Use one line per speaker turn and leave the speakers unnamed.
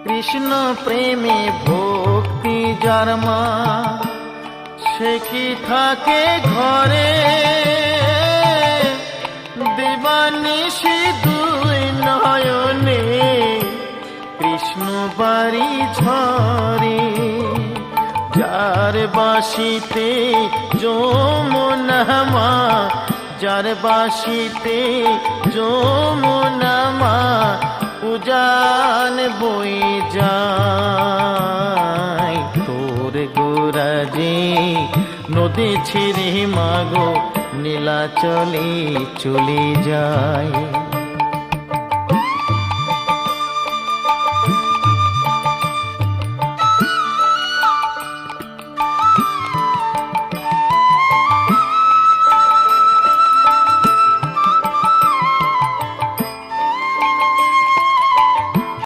কৃষ্ণ প্রেমে ভক্তি যার মা, সে কি থাকে ঘরে, দিবানিশি দুই নয়নে কৃষ্ণ বাড়ি ঝরে। যার বাঁশিতে যমুনা মা, যার বাঁশিতে যমুনা মা, উজান বয়ে যায়। তোর গোরাজে নদী ছিঁড়ে মাগো নীলাচলে চলে যায়।